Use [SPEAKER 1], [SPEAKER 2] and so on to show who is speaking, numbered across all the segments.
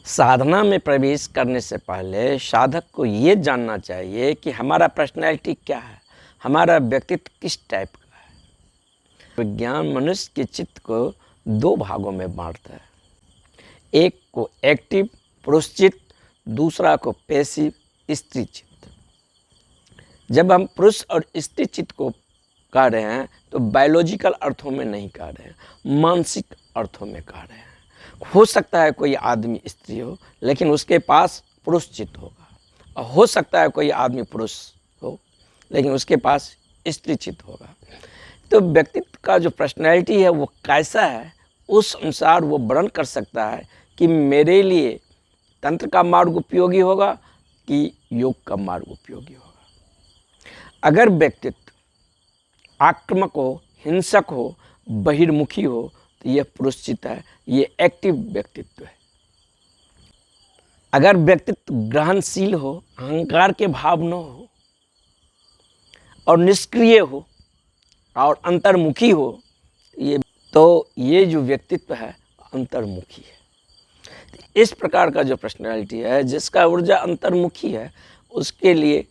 [SPEAKER 1] साधना में प्रवेश करने से पहले साधक को ये जानना चाहिए कि हमारा पर्सनैलिटी क्या है, हमारा व्यक्तित्व किस टाइप का है। विज्ञान मनुष्य के चित्त को दो भागों में बांटता है, एक को एक्टिव पुरुष चित्त, दूसरा को पैसिव स्त्री चित्त। जब हम पुरुष और स्त्री चित्त को कह रहे हैं तो बायोलॉजिकल अर्थों में नहीं कह रहे हैं, मानसिक अर्थों में कह रहे हैं। हो सकता है कोई आदमी स्त्री हो लेकिन उसके पास पुरुष चित्त होगा, और हो सकता है कोई आदमी पुरुष हो लेकिन उसके पास स्त्री चित्त होगा। तो व्यक्तित्व का जो पर्सनैलिटी है वो कैसा है, उस अनुसार वो वर्णन कर सकता है कि मेरे लिए तंत्र का मार्ग उपयोगी होगा कि योग का मार्ग उपयोगी होगा। अगर व्यक्तित्व आक्रामक हो, हिंसक हो, बहिर्मुखी हो तो यह पुरुष चित्त है, ये एक्टिव व्यक्तित्व है। अगर व्यक्तित्व ग्रहणशील हो, अहंकार के भाव न हो और निष्क्रिय हो और अंतर्मुखी हो, ये जो व्यक्तित्व है अंतर्मुखी है। इस प्रकार का जो पर्सनैलिटी है जिसका ऊर्जा अंतर्मुखी है उसके लिए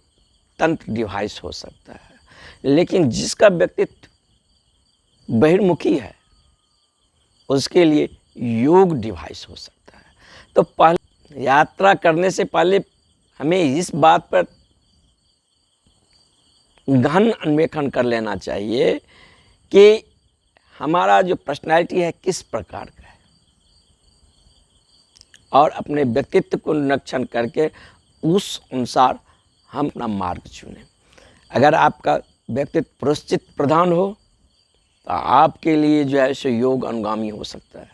[SPEAKER 1] तंत्र डिवाइस हो सकता है, लेकिन जिसका व्यक्तित्व बहिर्मुखी है उसके लिए योग डिवाइस हो सकता है। तो पहले यात्रा करने से पहले हमें इस बात पर गहन अन्वेषण कर लेना चाहिए कि हमारा जो पर्सनैलिटी है किस प्रकार का है, और अपने व्यक्तित्व को निरीक्षण करके उस अनुसार हम अपना मार्ग चुनें। अगर आपका व्यक्तित्व पुरुष चित्त प्रधान हो तो आपके लिए जो है सो योग अनुगामी हो सकता है,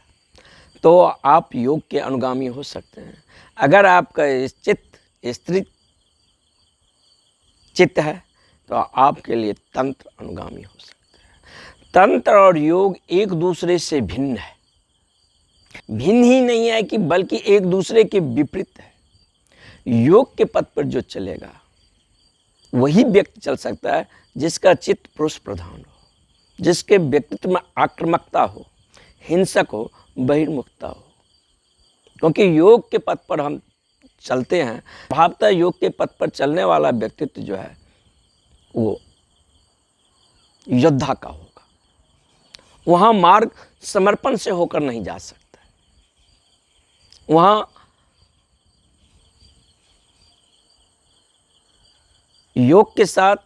[SPEAKER 1] तो आप योग के अनुगामी हो सकते हैं। अगर आपका चित्त स्त्री चित्त है तो आपके लिए तंत्र अनुगामी हो सकते हैं। तंत्र और योग एक दूसरे से भिन्न है, भिन्न ही नहीं है कि बल्कि एक दूसरे के विपरीत है। योग के पथ पर जो चलेगा वही व्यक्ति चल सकता है जिसका चित्त पुरुष प्रधान हो, जिसके व्यक्तित्व में आक्रामकता हो, हिंसक हो, बहिर्मुखता हो। क्योंकि योग के पथ पर हम चलते हैं, भावता योग के पथ पर चलने वाला व्यक्तित्व जो है वो योद्धा का होगा। वहाँ मार्ग समर्पण से होकर नहीं जा सकता, वहाँ योग के साथ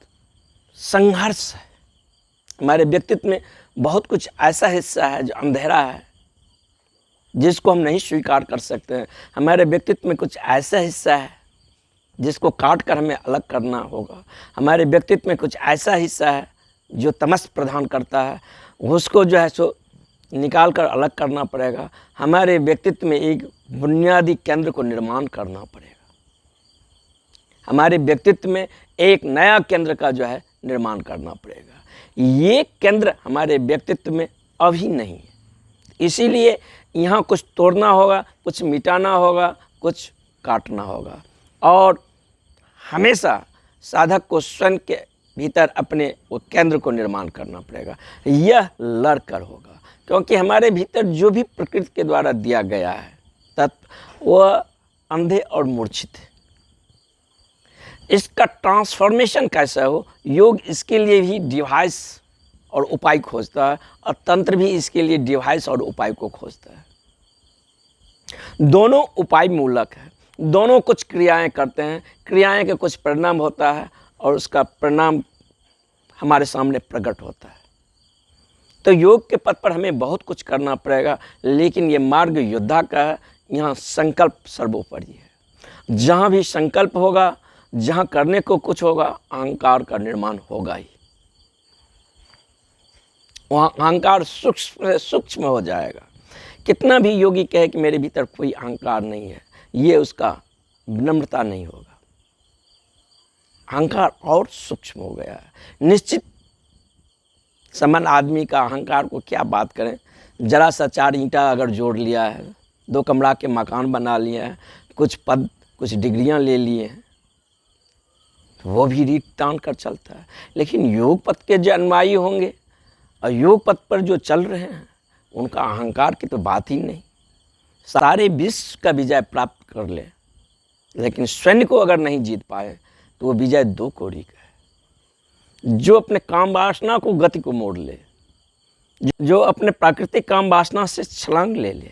[SPEAKER 1] संघर्ष है। हमारे व्यक्तित्व में बहुत कुछ ऐसा हिस्सा है जो अंधेरा है, जिसको हम नहीं स्वीकार कर सकते हैं। हमारे व्यक्तित्व में कुछ ऐसा हिस्सा है जिसको काट कर हमें अलग करना होगा। हमारे व्यक्तित्व में कुछ ऐसा हिस्सा है जो तमस प्रदान करता है, उसको जो है सो निकाल कर अलग करना पड़ेगा। हमारे व्यक्तित्व में एक बुनियादी केंद्र को निर्माण करना पड़ेगा। हमारे व्यक्तित्व में एक नया केंद्र का जो है निर्माण करना पड़ेगा। ये केंद्र हमारे व्यक्तित्व में अभी नहीं है, इसीलिए यहाँ कुछ तोड़ना होगा, कुछ मिटाना होगा, कुछ काटना होगा। और हमेशा साधक को स्वयं के भीतर अपने वो केंद्र को निर्माण करना पड़ेगा। यह लड़कर होगा, क्योंकि हमारे भीतर जो भी प्रकृति के द्वारा दिया गया है तत्व वह अंधे और मूर्छित है। इसका ट्रांसफॉर्मेशन कैसा हो, योग इसके लिए भी डिवाइस और उपाय खोजता है, और तंत्र भी इसके लिए डिवाइस और उपाय को खोजता है। दोनों उपाय मूलक है, दोनों कुछ क्रियाएं करते हैं, क्रियाएं के कुछ परिणाम होता है और उसका परिणाम हमारे सामने प्रकट होता है। तो योग के पथ पर हमें बहुत कुछ करना पड़ेगा, लेकिन ये मार्ग योद्धा का है। यहाँ संकल्प सर्वोपरि है। जहाँ भी संकल्प होगा, जहाँ करने को कुछ होगा, अहंकार का निर्माण होगा ही। वहाँ अहंकार सूक्ष्म से सूक्ष्म हो जाएगा। कितना भी योगी कहे कि मेरे भीतर कोई अहंकार नहीं है, ये उसका विनम्रता नहीं होगा। अहंकार और सूक्ष्म हो गया है। निश्चित समान आदमी का अहंकार को क्या बात करें, जरा सा 4 ईंटा अगर जोड़ लिया है, 2 कमरा के मकान बना लिए हैं, कुछ पद कुछ डिग्रियां ले लिए हैं, तो वो भी रीत तान कर चलता है। लेकिन योग पथ के जो अनुयायी होंगे और योग पथ पर जो चल रहे हैं उनका अहंकार की तो बात ही नहीं। सारे विश्व का विजय प्राप्त कर ले, लेकिन स्वयं को अगर नहीं जीत पाए तो वो विजय दो कौड़ी का है। जो अपने काम वासना को गति को मोड़ ले, जो अपने प्राकृतिक काम वासना से छलांग ले ले,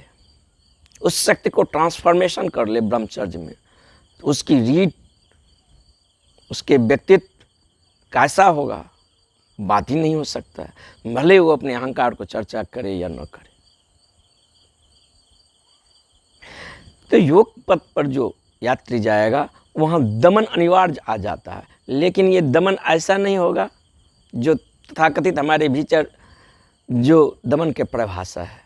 [SPEAKER 1] उस शक्ति को ट्रांसफॉर्मेशन कर ले ब्रह्मचर्य में, तो उसकी रीड, उसके व्यक्तित्व कैसा होगा बात ही नहीं हो सकता है, भले वो अपने अहंकार को चर्चा करे या न करे। तो योग पथ पर जो यात्री जाएगा वहाँ दमन अनिवार्य आ जाता है, लेकिन ये दमन ऐसा नहीं होगा जो तथाकथित हमारे भीतर जो दमन के परिभाषा है।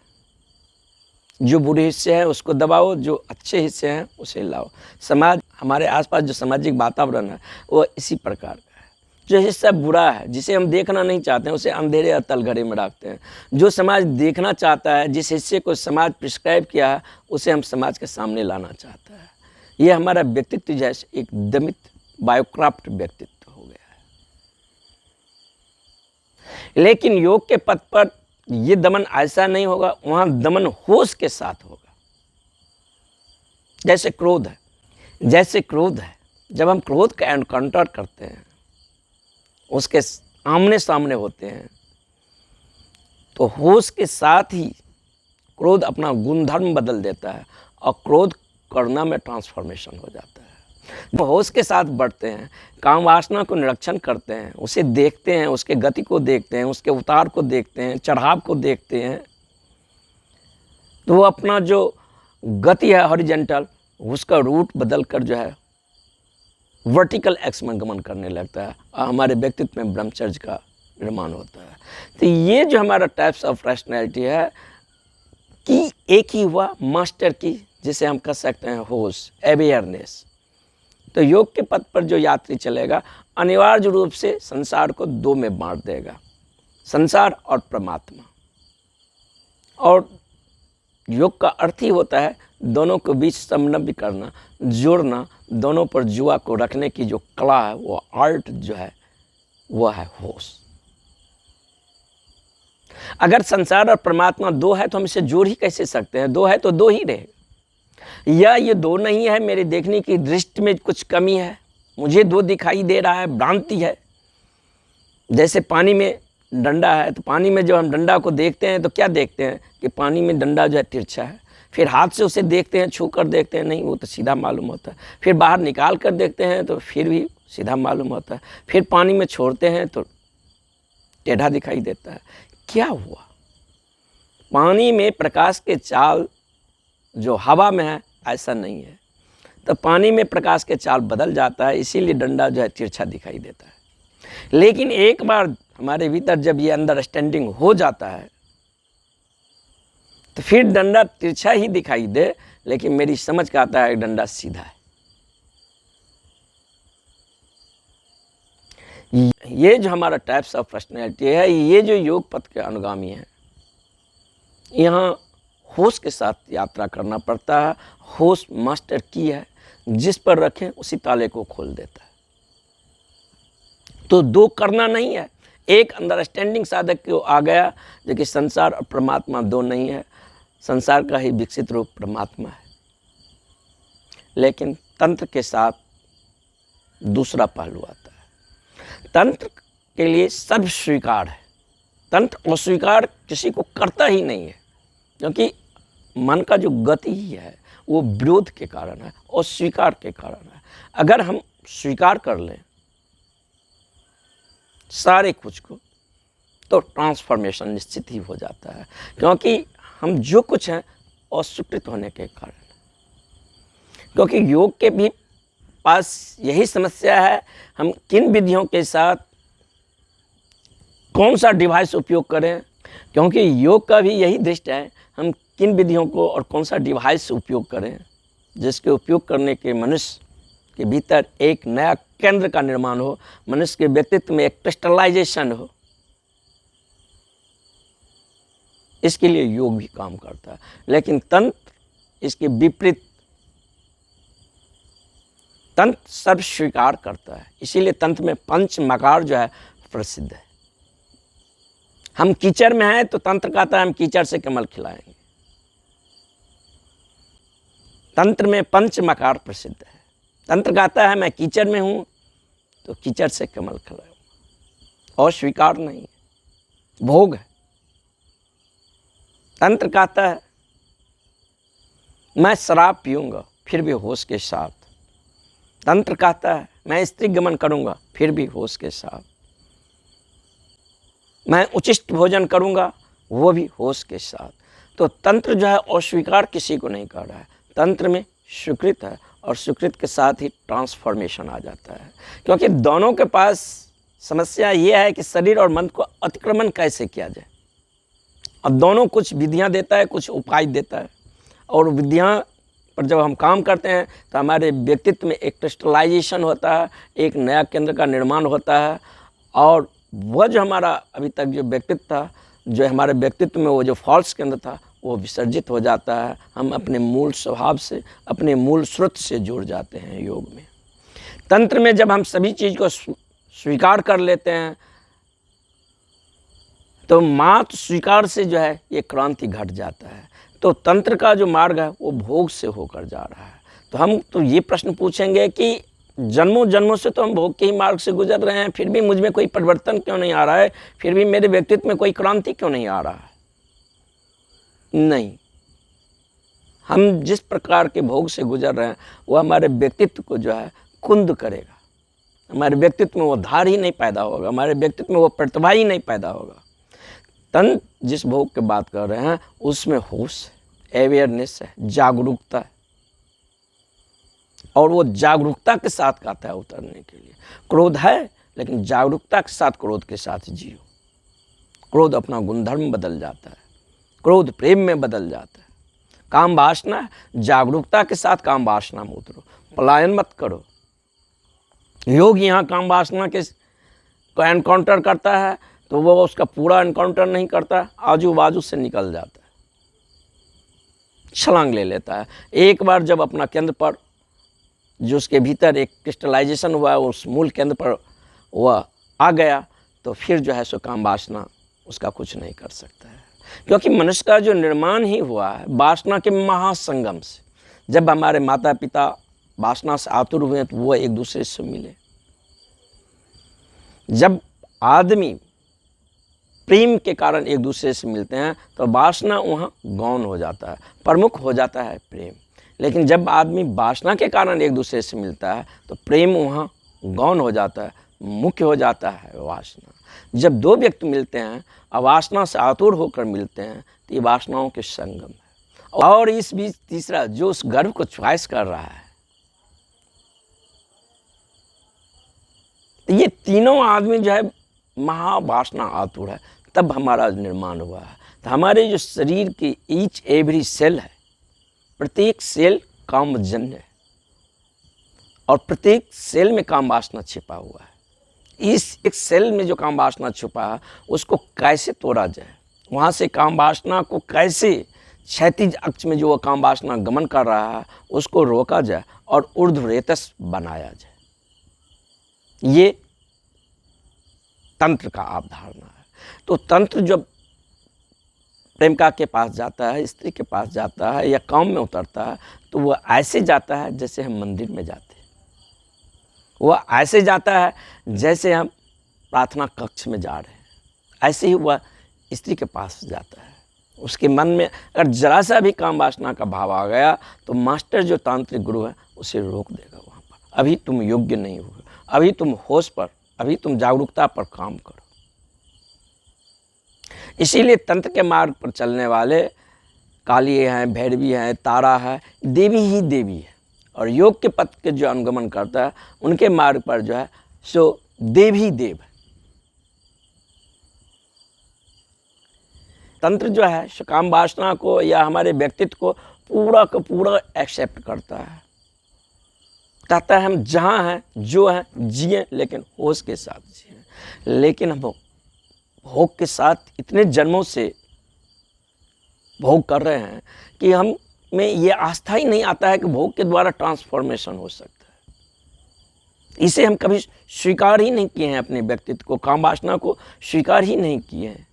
[SPEAKER 1] जो बुरे हिस्से हैं उसको दबाओ, जो अच्छे हिस्से हैं उसे लाओ। समाज, हमारे आसपास जो सामाजिक वातावरण है वो इसी प्रकार का है। जो हिस्सा बुरा है, जिसे हम देखना नहीं चाहते हैं, उसे अंधेरे या तलघरे में रखते हैं। जो समाज देखना चाहता है, जिस हिस्से को समाज प्रिस्क्राइब किया है, उसे हम समाज के सामने लाना चाहता है। ये हमारा व्यक्तित्व जैसे एक दमित बायोक्राफ्ट व्यक्तित्व हो गया है। लेकिन योग के पथ पर ये दमन ऐसा नहीं होगा, वहाँ दमन होश के साथ होगा। जैसे क्रोध है, जब हम क्रोध का एनकाउंटर करते हैं, उसके आमने सामने होते हैं, तो होश के साथ ही क्रोध अपना गुणधर्म बदल देता है और क्रोध करना में ट्रांसफॉर्मेशन हो जाता है। तो होश के साथ बढ़ते हैं, काम वासना को निरीक्षण करते हैं, उसे देखते हैं, उसके गति को देखते हैं, उसके उतार को देखते हैं, चढ़ाव को देखते हैं, तो वो अपना जो गति है हॉरिजॉन्टल, उसका रूट बदल कर जो है वर्टिकल एक्स में गमन करने लगता है और हमारे व्यक्तित्व में ब्रह्मचर्य का निर्माण होता है। तो ये जो हमारा टाइप्स ऑफ पर्सनैलिटी है कि एक ही हुआ मास्टर की, जिसे हम कह सकते हैं होश, अवेयरनेस। तो योग के पथ पर जो यात्री चलेगा अनिवार्य रूप से संसार को दो में बांट देगा, संसार और परमात्मा। और योग का अर्थ ही होता है दोनों के बीच समन्वय करना, जोड़ना, दोनों पर जुआ को रखने की जो कला है, वो आर्ट जो है वो है होश। अगर संसार और परमात्मा दो है तो हम इसे जोड़ ही कैसे सकते हैं? दो है तो दो ही रहेगा। या ये दो नहीं है, मेरे देखने की दृष्टि में कुछ कमी है, मुझे दो दिखाई दे रहा है, भ्रांति है। जैसे पानी में डंडा है, तो पानी में जब हम डंडा को देखते हैं तो क्या देखते हैं कि पानी में डंडा जो है तिरछा है। फिर हाथ से उसे देखते हैं, छू कर देखते हैं, नहीं वो तो सीधा मालूम होता है। फिर बाहर निकाल कर देखते हैं तो फिर भी सीधा मालूम होता है। फिर पानी में छोड़ते हैं तो टेढ़ा दिखाई देता है। क्या हुआ? पानी में प्रकाश के चाल जो हवा में है ऐसा नहीं है, तो पानी में प्रकाश के चाल बदल जाता है, इसीलिए डंडा जो है तिरछा दिखाई देता है। लेकिन एक बार हमारे भीतर जब ये अंडरस्टैंडिंग हो जाता है तो फिर डंडा तिरछा ही दिखाई दे, लेकिन मेरी समझ का आता है डंडा सीधा है। ये जो हमारा टाइप्स ऑफ पर्सनैलिटी है, ये जो योग पथ के अनुगामी है, यहाँ होश के साथ यात्रा करना पड़ता है। होश मास्टर की है, जिस पर रखें उसी ताले को खोल देता है। तो दो करना नहीं है, एक अंडरस्टैंडिंग साधक को आ गया जो कि संसार और परमात्मा दो नहीं है, संसार का ही विकसित रूप परमात्मा है। लेकिन तंत्र के साथ दूसरा पहलू आता है। तंत्र के लिए सर्व स्वीकार है, तंत्र अस्वीकार किसी को करता ही नहीं है, क्योंकि मन का जो गति ही है वो विरोध के कारण है और स्वीकार के कारण है। अगर हम स्वीकार कर लें सारे कुछ को तो ट्रांसफॉर्मेशन निश्चित ही हो जाता है, क्योंकि हम जो कुछ हैं अस्वीकृत होने के कारण। क्योंकि योग के भी पास यही समस्या है, हम किन विधियों के साथ कौन सा डिवाइस उपयोग करें, क्योंकि योग का भी यही दृष्टि है, हम किन विधियों को और कौन सा डिवाइस उपयोग करें, जिसके उपयोग करने के मनुष्य के भीतर एक नया केंद्र का निर्माण हो, मनुष्य के व्यक्तित्व में एक क्रिस्टलाइजेशन हो। इसके लिए योग भी काम करता है। लेकिन तंत्र इसके विपरीत, तंत्र सर्व स्वीकार करता है, इसीलिए तंत्र में पंच मकार जो है प्रसिद्ध है। हम कीचड़ में हैं तो तंत्र कहता है हम कीचड़ से कमल खिलाएंगे। तंत्र में पंच मकार प्रसिद्ध है। तंत्र कहता है मैं कीचड़ में हूँ तो कीचड़ से कमल खिलाऊं, और स्वीकार नहीं है, भोग है। तंत्र कहता है मैं शराब पीऊँगा फिर भी होश के साथ। तंत्र कहता है मैं स्त्री गमन करूँगा फिर भी होश के साथ। मैं उचिष्ट भोजन करूँगा वो भी होश के साथ। तो तंत्र जो है अस्वीकार किसी को नहीं कर रहा है। तंत्र में स्वीकृत है और स्वीकृत के साथ ही ट्रांसफॉर्मेशन आ जाता है, क्योंकि दोनों के पास समस्या ये है कि शरीर और मन को अतिक्रमण कैसे किया जाए। अब दोनों कुछ विधियां देता है, कुछ उपाय देता है, और विधियां पर जब हम काम करते हैं तो हमारे व्यक्तित्व में एक क्रिस्टलाइजेशन होता है, एक नया केंद्र का निर्माण होता है, और वह जो हमारा अभी तक जो व्यक्तित्व था, जो हमारे व्यक्तित्व में वो जो फॉल्स केंद्र था, वो विसर्जित हो जाता है। हम अपने मूल स्वभाव से, अपने मूल स्रोत से जुड़ जाते हैं योग में। तंत्र में जब हम सभी चीज़ को स्वीकार कर लेते हैं तो मात्र स्वीकार से जो है ये क्रांति घट जाता है। तो तंत्र का जो मार्ग है वो भोग से होकर जा रहा है। तो हम तो ये प्रश्न पूछेंगे कि जन्मों जन्मों से तो हम भोग के ही मार्ग से गुजर रहे हैं, फिर भी मुझ में कोई परिवर्तन क्यों नहीं आ रहा है, फिर भी मेरे व्यक्तित्व में कोई क्रांति क्यों नहीं आ रहा है? नहीं, हम जिस प्रकार के भोग से गुजर रहे हैं वो हमारे व्यक्तित्व को जो है कुंद करेगा। हमारे व्यक्तित्व में वो धार ही नहीं पैदा होगा, हमारे व्यक्तित्व में वो प्रतिभा ही नहीं पैदा होगा। तंत्र जिस भोग की बात कर रहे हैं उसमें होश है, अवेयरनेस है, जागरूकता है, और वो जागरूकता के साथ कहता है उतरने के लिए। क्रोध है लेकिन जागरूकता के साथ क्रोध के साथ जियो। क्रोध अपना गुणधर्म बदल जाता है, क्रोध प्रेम में बदल जाता है। काम वासना, जागरूकता के साथ काम वासना में उतरो, पलायन मत करो। योग यहाँ काम वासना के को एनकाउंटर करता है तो वो उसका पूरा एनकाउंटर नहीं करता, आजू बाजू से निकल जाता है, छलांग ले लेता है। एक बार जब अपना केंद्र पर जो उसके भीतर एक क्रिस्टलाइजेशन हुआ, उस मूल केंद्र पर वह आ गया, तो फिर जो है सो काम वासना उसका कुछ नहीं कर सकता है। क्योंकि मनुष्य का जो निर्माण ही हुआ है वासना के महासंगम से। जब हमारे माता पिता वासना से आतुर हुए तो वो एक दूसरे से मिले। जब आदमी प्रेम के कारण एक दूसरे से मिलते हैं तो वासना वहाँ गौण हो जाता है, प्रमुख हो जाता है प्रेम। लेकिन जब आदमी वासना के कारण एक दूसरे से मिलता है तो प्रेम वहाँ गौण हो जाता है, मुख्य हो जाता है वासना। जब दो व्यक्ति मिलते हैं अवासना से आतुर होकर मिलते हैं तो ये वासनाओं के संगम है। और इस बीच तीसरा जो उस गर्भ को च्वाइस कर रहा है, तो ये तीनों आदमी जो है महावासना आतुर है, तब हमारा निर्माण हुआ है। तो हमारे जो शरीर की ईच एवरी सेल है, प्रत्येक सेल कामजन्य है और प्रत्येक सेल में काम वासना छिपा हुआ है। इस एक सेल में जो काम वासना छुपा है उसको कैसे तोड़ा जाए, वहाँ से काम वासना को कैसे क्षैतिज अक्ष में जो वो काम वासना गमन कर रहा है उसको रोका जाए और ऊर्ध्वरेतस बनाया जाए, ये तंत्र का अवधारणा है। तो तंत्र जब प्रेमिका के पास जाता है, स्त्री के पास जाता है या काम में उतरता है तो वह ऐसे जाता है जैसे हम मंदिर में जाते हैं, वह ऐसे जाता है जैसे हम प्रार्थना कक्ष में जा रहे हैं। ऐसे ही वह स्त्री के पास जाता है। उसके मन में अगर जरा सा भी काम वासना का भाव आ गया तो मास्टर जो तांत्रिक गुरु है उसे रोक देगा वहाँ पर। अभी तुम योग्य नहीं हो, अभी तुम होश पर, अभी तुम जागरूकता पर काम करो। इसीलिए तंत्र के मार्ग पर चलने वाले काली हैं, भैरवी हैं, तारा है, देवी ही देवी है। और योग के पथ के जो अनुगमन करता है उनके मार्ग पर जो है सो देव ही देव है। तंत्र जो है काम वासना को या हमारे व्यक्तित्व को पूरा का पूरा एक्सेप्ट करता है, कहता है हम जहाँ हैं जो हैं जिए लेकिन होश के साथ जिए। लेकिन हम भोग के साथ इतने जन्मों से भोग कर रहे हैं कि हम में ये आस्था ही नहीं आता है कि भोग के द्वारा ट्रांसफॉर्मेशन हो सकता है। इसे हम कभी स्वीकार ही नहीं किए हैं, अपने व्यक्तित्व को, काम वासना को स्वीकार ही नहीं किए हैं।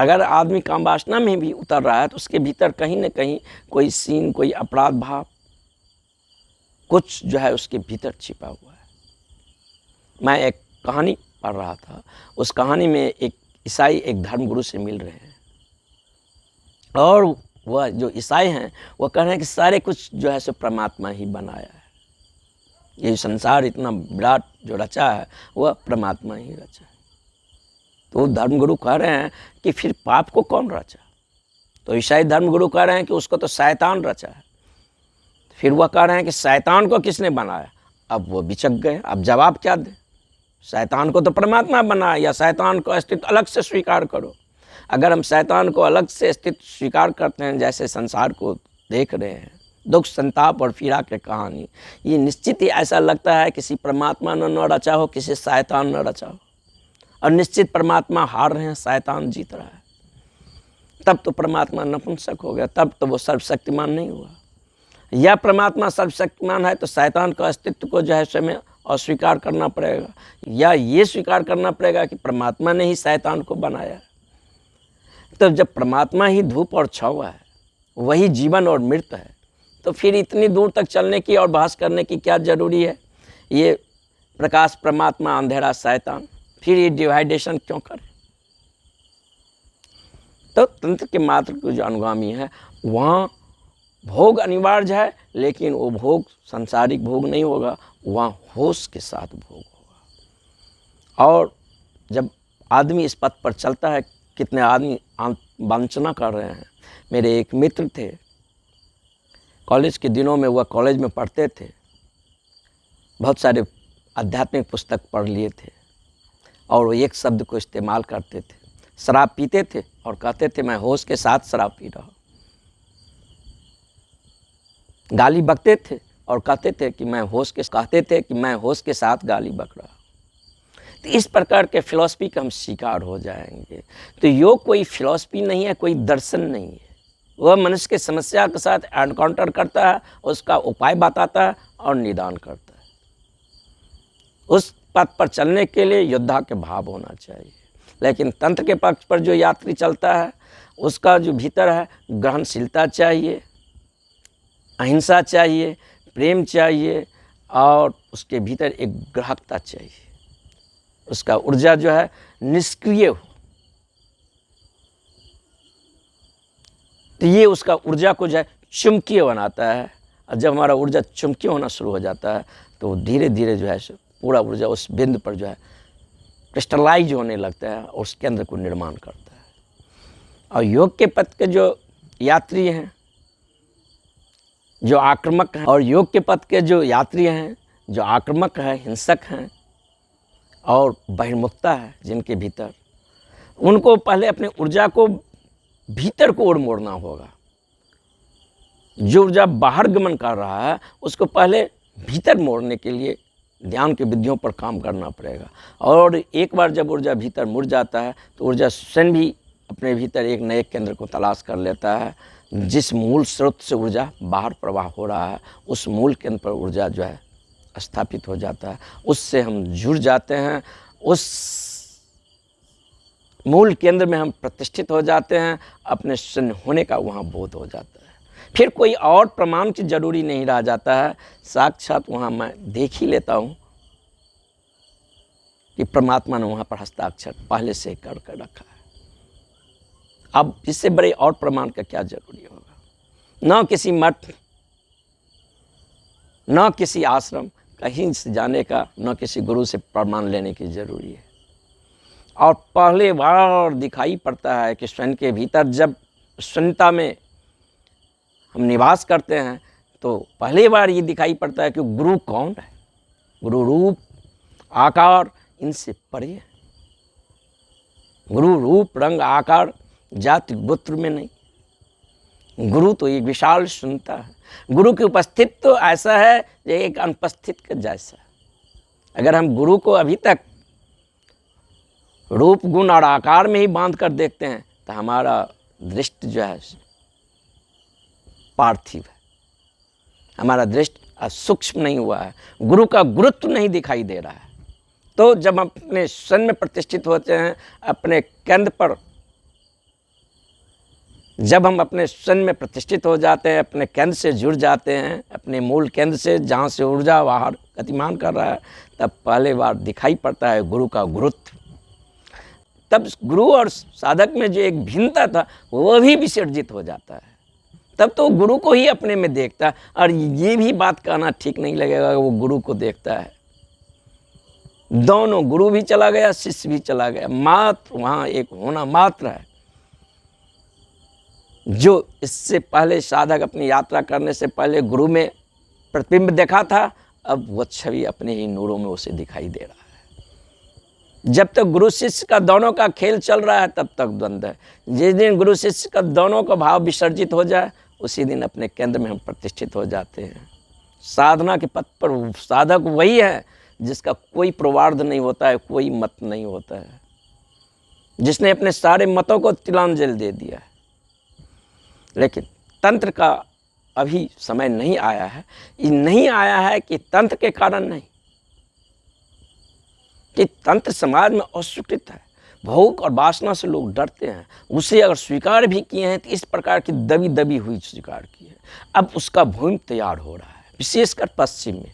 [SPEAKER 1] अगर आदमी काम वासना में भी उतर रहा है तो उसके भीतर कहीं न कहीं कोई सीन, कोई अपराध भाव, कुछ जो है उसके भीतर छिपा हुआ है। मैं एक कहानी पढ़ रहा था, उस कहानी में एक ईसाई एक धर्मगुरु से मिल रहे हैं और वह जो ईसाई हैं वो कह रहे हैं कि सारे कुछ जो है सो परमात्मा ही बनाया है, ये संसार इतना विराट जो रचा है वह परमात्मा ही रचा है। तो धर्मगुरु कह रहे हैं कि फिर पाप को कौन रचा? तो ईसाई धर्मगुरु कह रहे हैं कि उसको तो शैतान रचा है। फिर वह कह रहे हैं कि शैतान को किसने बनाया? अब वो बिचक गए, अब जवाब क्या दें? शैतान को तो परमात्मा बनाया, या शैतान को अस्तित्व अलग से स्वीकार करो। अगर हम शैतान को अलग से अस्तित्व स्वीकार करते हैं, जैसे संसार को देख रहे हैं, दुख, संताप और पीड़ा की कहानी, ये निश्चित ही ऐसा लगता है किसी परमात्मा ने न रचा हो, किसी शैतान न रचा हो। और निश्चित परमात्मा हार रहे हैं, शैतान जीत रहा है। तब तो परमात्मा नपुंसक हो गया, तब तो वो सर्वशक्तिमान नहीं हुआ। या परमात्मा सर्वशक्तिमान है तो शैतान का अस्तित्व को जो है स्वयं अस्वीकार करना पड़ेगा, या ये स्वीकार करना पड़ेगा कि परमात्मा ने ही शैतान को बनाया। तो जब परमात्मा ही धूप और छाँव है, वही जीवन और मृत्यु है, तो फिर इतनी दूर तक चलने की और बहस करने की क्या ज़रूरी है? ये प्रकाश परमात्मा, अंधेरा शैतान, फिर ये डिवाइडेशन क्यों करें? तो तंत्र के मात्र को जो अनुगामी है वहाँ भोग अनिवार्य है, लेकिन वो भोग सांसारिक भोग नहीं होगा, वहाँ होश के साथ भोग होगा। और जब आदमी इस पथ पर चलता है, कितने आदमी वंचना कर रहे हैं। मेरे एक मित्र थे, कॉलेज के दिनों में वह कॉलेज में पढ़ते थे, बहुत सारे आध्यात्मिक पुस्तक पढ़ लिए थे और वो एक शब्द को इस्तेमाल करते थे। शराब पीते थे और कहते थे मैं होश के साथ शराब पी रहा हूँ। गाली बकते थे और कहते थे कि मैं होश के साथ गाली बक रहा हूँ। तो इस प्रकार के फिलॉसफी का हम शिकार हो जाएंगे। तो योग कोई फिलॉसफी नहीं है, कोई दर्शन नहीं है। वह मनुष्य के समस्या के साथ एनकाउंटर करता है, उसका उपाय बताता है और निदान करता है। उस पथ पर चलने के लिए योद्धा के भाव होना चाहिए। लेकिन तंत्र के पक्ष पर जो यात्री चलता है, उसका जो भीतर है ग्रहणशीलता चाहिए, अहिंसा चाहिए, प्रेम चाहिए और उसके भीतर एक ग्राहकता चाहिए। उसका ऊर्जा जो है निष्क्रिय हो, तो ये उसका ऊर्जा को जो है चुंबकीय बनाता है। और जब हमारा ऊर्जा चुंबकीय होना शुरू हो जाता है तो धीरे धीरे जो है पूरा ऊर्जा उस बिंदु पर जो है क्रिस्टलाइज होने लगता है और उसके अंदर को निर्माण करता है। और योग के पथ के जो यात्री हैं, जो आक्रामक हैं, और योग के पथ के जो यात्री हैं जो आक्रामक हैं, हिंसक हैं और बहिर्मुखता है जिनके भीतर, उनको पहले अपने ऊर्जा को भीतर को ओर मोड़ना होगा। जो ऊर्जा बाहर गमन कर रहा है उसको पहले भीतर मोड़ने के लिए ध्यान की विधियों पर काम करना पड़ेगा। और एक बार जब ऊर्जा भीतर मुड़ जाता है तो ऊर्जा स्वयं भी अपने भीतर एक नए केंद्र को तलाश कर लेता है। जिस मूल स्रोत से ऊर्जा बाहर प्रवाह हो रहा है उस मूल केंद्र पर ऊर्जा जो है स्थापित हो जाता है, उससे हम जुड़ जाते हैं, उस मूल केंद्र में हम प्रतिष्ठित हो जाते हैं, अपने शून्य होने का वहाँ बोध हो जाता है। फिर कोई और प्रमाण की जरूरी नहीं रह जाता है, साक्षात वहाँ मैं देख ही लेता हूँ कि परमात्मा ने वहाँ पर हस्ताक्षर पहले से कर रखा है। अब इससे बड़े और प्रमाण का क्या जरूरी होगा? न किसी मठ, न किसी आश्रम, कहीं से जाने का, न किसी गुरु से प्रमाण लेने की जरूरी है। और पहले बार दिखाई पड़ता है कि स्वयं के भीतर जब शून्यता में हम निवास करते हैं तो पहली बार ये दिखाई पड़ता है कि गुरु कौन है। गुरु रूप आकार इनसे परे है। गुरु रूप रंग आकार जाति गोत्र में नहीं। गुरु तो एक विशाल शून्यता है। गुरु की उपस्थित तो ऐसा है जो एक अनुपस्थित के जैसा। अगर हम गुरु को अभी तक रूप गुण और आकार में ही बांध कर देखते हैं तो हमारा दृष्टि जो है पार्थिव है, हमारा दृष्टि सूक्ष्म नहीं हुआ है, गुरु का गुरुत्व नहीं दिखाई दे रहा है। तो जब हम अपने स्वयं में प्रतिष्ठित होते हैं, अपने केंद्र पर जब हम अपने स्वयं में प्रतिष्ठित हो जाते हैं, अपने केंद्र से जुड़ जाते हैं, अपने मूल केंद्र से, जहाँ से ऊर्जा बाहर गतिमान कर रहा है, तब पहले बार दिखाई पड़ता है गुरु का गुरुत्व। तब गुरु और साधक में जो एक भिन्नता था वह भी विसर्जित हो जाता है। तब तो गुरु को ही अपने में देखता है। और ये भी बात कहना ठीक नहीं लगेगा वो गुरु को देखता है, दोनों, गुरु भी चला गया, शिष्य भी चला गया, मात्र वहाँ एक होना मात्र है। जो इससे पहले साधक अपनी यात्रा करने से पहले गुरु में प्रतिबिंब देखा था, अब वह छवि अपने ही नूरों में उसे दिखाई दे रहा है। जब तक गुरु शिष्य का दोनों का खेल चल रहा है तब तक द्वंद्व है। जिस दिन गुरु शिष्य का दोनों का भाव विसर्जित हो जाए उसी दिन अपने केंद्र में हम प्रतिष्ठित हो जाते हैं। साधना के पथ पर साधक वही है जिसका कोई प्रवार्ध नहीं होता है, कोई मत नहीं होता है, जिसने अपने सारे मतों को तिलांजलि दे दिया है। लेकिन तंत्र का अभी समय नहीं आया है। ये नहीं आया है कि तंत्र के कारण नहीं, कि तंत्र समाज में अस्वीकृत है। भोग और वासना से लोग डरते हैं, उसे अगर स्वीकार भी किए हैं तो इस प्रकार की दबी दबी हुई स्वीकार की है। अब उसका भूमि तैयार हो रहा है, विशेषकर पश्चिम में,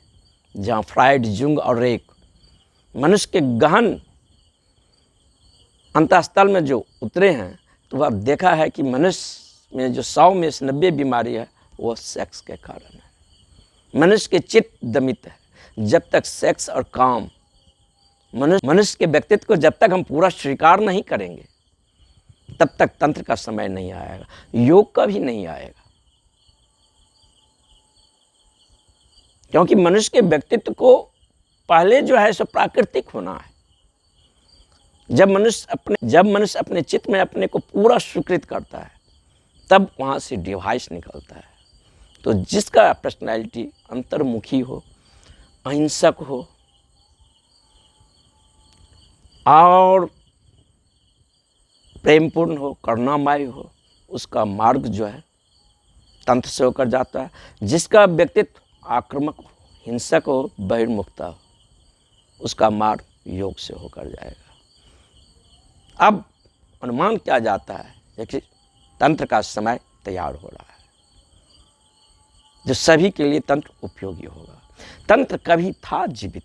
[SPEAKER 1] जहाँ फ्राइड, जुंग और रेक मनुष्य के गहन अंतःस्थल में जो उतरे हैं, तो वह देखा है कि मनुष्य में जो 100 में से 90 बीमारी है वो सेक्स के कारण है। मनुष्य के चित्त दमित है। जब तक सेक्स और काम मनुष्य के व्यक्तित्व को जब तक हम पूरा स्वीकार नहीं करेंगे तब तक तंत्र का समय नहीं आएगा, योग का भी नहीं आएगा। क्योंकि मनुष्य के व्यक्तित्व को पहले जो है सो प्राकृतिक होना है। जब मनुष्य अपने चित्त में अपने को पूरा स्वीकृत करता है तब वहाँ से डिवाइस निकलता है। तो जिसका पर्सनैलिटी अंतर्मुखी हो, अहिंसक हो और प्रेमपूर्ण हो, करुणामय हो, उसका मार्ग जो है तंत्र से होकर जाता है। जिसका व्यक्तित्व आक्रामक हो, हिंसक हो, बहिर्मुखता हो, उसका मार्ग योग से होकर जाएगा। अब अनुमान किया जाता है कि तंत्र का समय तैयार हो रहा है, जो सभी के लिए तंत्र उपयोगी होगा। तंत्र कभी था जीवित,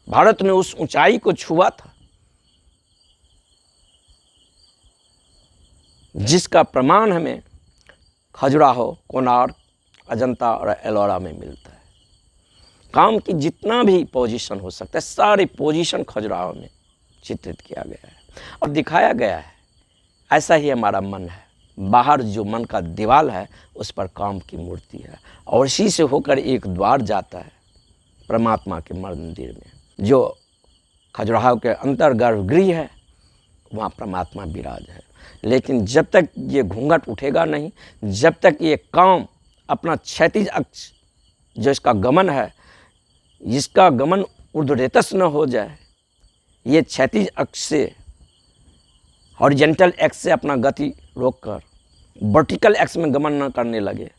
[SPEAKER 1] भारत ने उस ऊंचाई को छुआ था जिसका प्रमाण हमें खजुराहो, कोणार्क, अजंता और एलोरा में मिलता है। काम की जितना भी पोजीशन हो सकता है सारी पोजीशन खजुराहो में चित्रित किया गया है और दिखाया गया है। ऐसा ही हमारा मन है। बाहर जो मन का दीवाल है उस पर काम की मूर्ति है और इसी से होकर एक द्वार जाता है परमात्मा के मंदिर में। जो खजुराहो के अंतर गर्भगृह है वहाँ परमात्मा विराज है। लेकिन जब तक ये घूंघट उठेगा नहीं, जब तक ये काम अपना क्षैतिज अक्ष जो इसका गमन है, इसका गमन ऊर्ध्वरेतस न हो जाए, ये क्षैतिज अक्ष से हॉरिजेंटल एक्स से अपना गति रोककर वर्टिकल एक्स में गमन न करने लगे,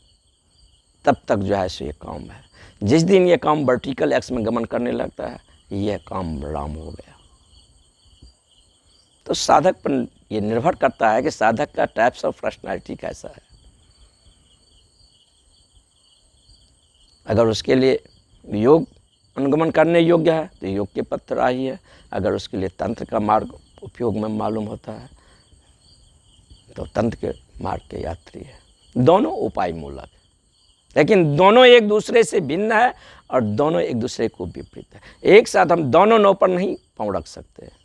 [SPEAKER 1] तब तक जो है सो ये काम है। जिस दिन ये काम वर्टिकल एक्स में गमन करने लगता है, यह काम राम हो गया। तो साधक पर ये निर्भर करता है कि साधक का टाइप्स ऑफ पर्सनैलिटी कैसा है। अगर उसके लिए योग अनुगमन करने योग्य है तो योग के पथ राही है। अगर उसके लिए तंत्र का मार्ग उपयोग में मालूम होता है तो तंत्र के मार्ग के यात्री है। दोनों उपाय मूलक है, लेकिन दोनों एक दूसरे से भिन्न है और दोनों एक दूसरे को विपरीत है। एक साथ हम दोनों नाव पर नहीं पाँव रख सकते हैं।